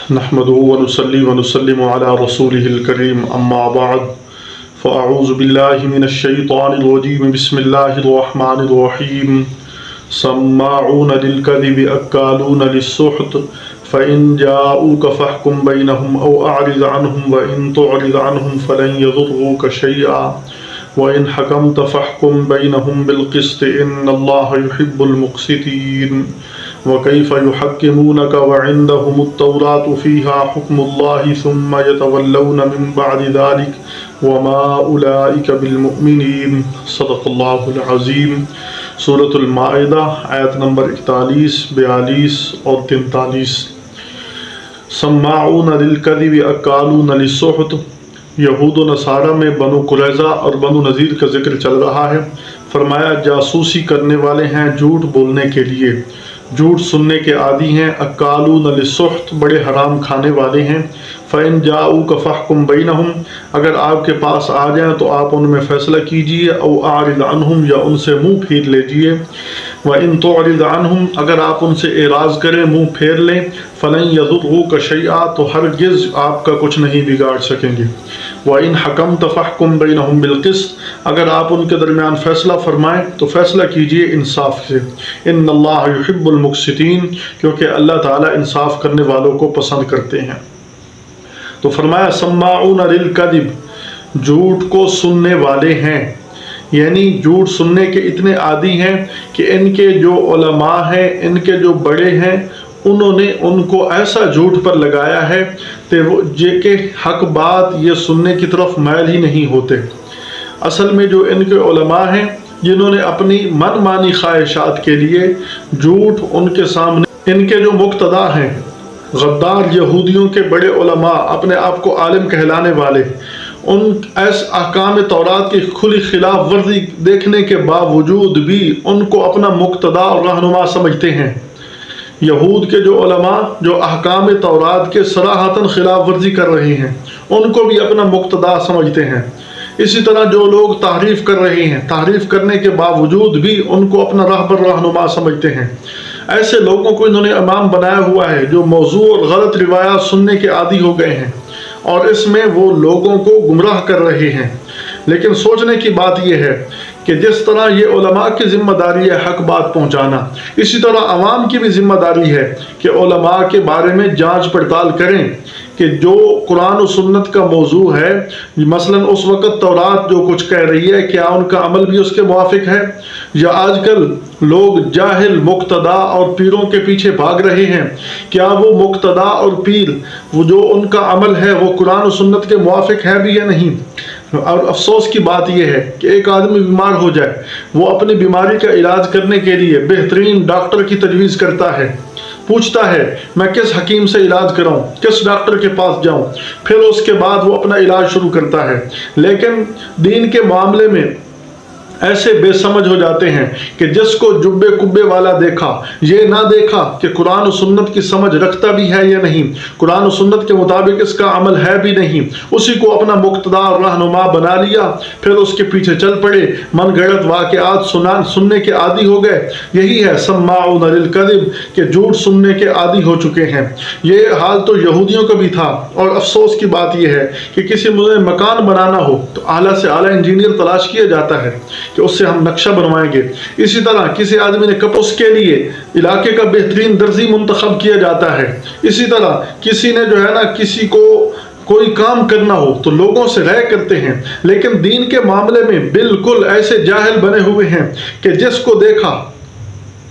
نحمده ونصلي ونسلم على رسوله الكريم أما بعد فأعوذ بالله من الشيطان الرجيم بسم الله الرحمن الرحيم سماعون للكذب أكالون للسحت فإن جاءوك فاحكم بينهم أو أعرض عنهم وإن تعرض عنهم فلن يضروك شيئا وإن حكمت فاحكم بينهم بالقسط إن الله يحب المقسطين وكيف يحكمونك وعندهم التوراة فيها حكم الله ثم يتولون من بعد ذلك وما أولئك بالمؤمنين صدق الله العظيم۔ سورة المائدہ آیت نمبر 41، 42 اور 43۔ سماعون للکذب اکالون للسحت، یہود و نصارہ میں بنو قریظہ اور بنو نذیر کا ذکر چل رہا ہے۔ فرمایا جاسوسی کرنے والے ہیں جھوٹ بولنے کے لیے، جھوٹ سننے کے عادی ہیں۔ اکالون للسحت، بڑے حرام کھانے والے ہیں۔ فَإِن جَاءُوكَ فَاحْكُم بَيْنَهُمْ، اگر آپ کے پاس آ جائیں تو آپ ان میں فیصلہ کیجئے، او اعرض عنہم، یا ان سے منہ پھیر لیجئے۔ وَإِن تُعْرِضْ عَنْهُمْ، اگر آپ ان سے اعراض کریں، منہ پھیر لیں، فَلَن يَضُرُّوكَ شَيْئًا، تو ہرگز آپ کا کچھ نہیں بگاڑ سکیں گے۔ وَإِن حَكَمْتَ فَاحْكُم بَيْنَهُم بِالْقِسْطِ، اگر آپ ان کے درمیان فیصلہ فرمائیں تو فیصلہ کیجئے انصاف سے۔ إِنَّ اللَّهَ يُحِبُّ الْمُقْسِطِينَ، کیونکہ اللہ تعالیٰ انصاف کرنے والوں کو پسند کرتے ہیں۔ تو فرمایا سماعون للکذب، جھوٹ کو سننے والے ہیں، یعنی جھوٹ سننے کے اتنے عادی ہیں کہ ان کے جو علماء ہیں، ان کے جو بڑے ہیں، انہوں نے ان کو ایسا جھوٹ پر لگایا ہے کہ حق بات یہ سننے کی طرف مائل ہی نہیں ہوتے۔ اصل میں جو ان کے علماء ہیں، جنہوں نے اپنی من مانی خواہشات کے لیے جھوٹ ان کے سامنے، ان کے جو مقتدا ہیں، غدار یہودیوں کے بڑے علماء، اپنے آپ کو عالم کہلانے والے، ان ایس احکام تورات کی کھلی خلاف ورزی دیکھنے کے باوجود بھی ان کو اپنا مقتدا اور رہنما سمجھتے ہیں۔ یہود کے جو علماء جو احکام تورات کے صراحتاً خلاف ورزی کر رہے ہیں، ان کو بھی اپنا مقتدا سمجھتے ہیں۔ اسی طرح جو لوگ تحریف کر رہے ہیں، تحریف کرنے کے باوجود بھی ان کو اپنا راہبر رہنما سمجھتے ہیں۔ ایسے لوگوں کو انہوں نے امام بنایا ہوا ہے جو موضوع اور غلط روایات سننے کے عادی ہو گئے ہیں، اور اس میں وہ لوگوں کو گمراہ کر رہے ہیں۔ لیکن سوچنے کی بات یہ ہے کہ جس طرح یہ علماء کی ذمہ داری ہے حق بات پہنچانا، اسی طرح عوام کی بھی ذمہ داری ہے کہ علماء کے بارے میں جانچ پڑتال کریں کہ جو قرآن و سنت کا موضوع ہے، مثلا اس وقت تورات جو کچھ کہہ رہی ہے، کیا ان کا عمل بھی اس کے موافق ہے، یا آج کل لوگ جاہل مقتدا اور پیروں کے پیچھے بھاگ رہے ہیں، کیا وہ مقتدا اور پیر وہ جو ان کا عمل ہے وہ قرآن و سنت کے موافق ہے بھی یا نہیں۔ اور افسوس کی بات یہ ہے کہ ایک آدمی بیمار ہو جائے، وہ اپنی بیماری کا علاج کرنے کے لیے بہترین ڈاکٹر کی تجویز کرتا ہے، پوچھتا ہے میں کس حکیم سے علاج کراؤں، کس ڈاکٹر کے پاس جاؤں، پھر اس کے بعد وہ اپنا علاج شروع کرتا ہے۔ لیکن دین کے معاملے میں ایسے بے سمجھ ہو جاتے ہیں کہ جس کو جبے کبے والا دیکھا، یہ نہ دیکھا کہ قرآن و سنت کی سمجھ رکھتا بھی ہے یا نہیں، قرآن و سنت کے مطابق اس کا عمل ہے بھی نہیں، اسی کو اپنا مقتدا اور رہنما بنا لیا، پھر اس کے پیچھے چل پڑے، من گھڑت واقعات سننے کے عادی ہو گئے۔ یہی ہے سماعون للکذب، کہ جھوٹ سننے کے عادی ہو چکے ہیں۔ یہ حال تو یہودیوں کا بھی تھا، اور افسوس کی بات یہ ہے کہ کسی مکان بنانا ہو تو اعلیٰ سے اعلیٰ انجینئر تلاش کیا جاتا ہے کہ اس سے ہم نقشہ بنوائیں گے۔ اسی طرح کسی آدمی نے اس کے لیے علاقے کا بہترین درزی منتخب کیا جاتا ہے۔ اسی طرح کسی نے جو ہے نا، کسی کو کوئی کام کرنا ہو تو لوگوں سے رائے کرتے ہیں، لیکن دین کے معاملے میں بالکل ایسے جاہل بنے ہوئے ہیں کہ جس کو دیکھا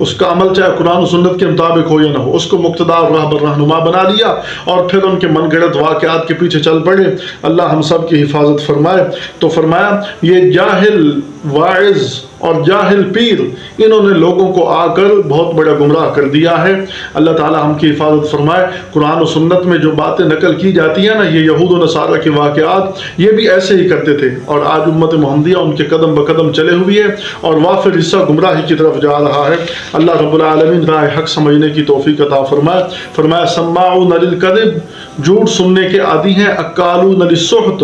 اس کا عمل چاہے قرآن و سنت کے مطابق ہو یا نہ ہو، اس کو مقتدا اور راہبر رہنما بنا لیا، اور پھر ان کے من گھڑت واقعات کے پیچھے چل پڑے۔ اللہ ہم سب کی حفاظت فرمائے۔ تو فرمایا یہ جاہل واعظ اور جاہل پیر، انہوں نے لوگوں کو آ کر بہت بڑا گمراہ کر دیا ہے۔ اللہ تعالی ہم کی حفاظت فرمائے۔ قرآن و سنت میں جو باتیں نقل کی جاتی ہیں نا، یہ یہود و نصارہ کے واقعات، یہ بھی ایسے ہی کرتے تھے، اور آج امت محمدیہ ان کے قدم بقدم چلے ہوئی ہے، اور وافر حصہ گمراہی کی طرف جا رہا ہے۔ اللہ رب العالمین راہ حق سمجھنے کی توفیق عطا فرمائے۔ فرمایا سماعون للکذب، جھوٹ سننے کے عادی ہیں، اکالون للسحت،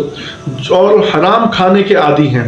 اور حرام کھانے کے عادی ہیں۔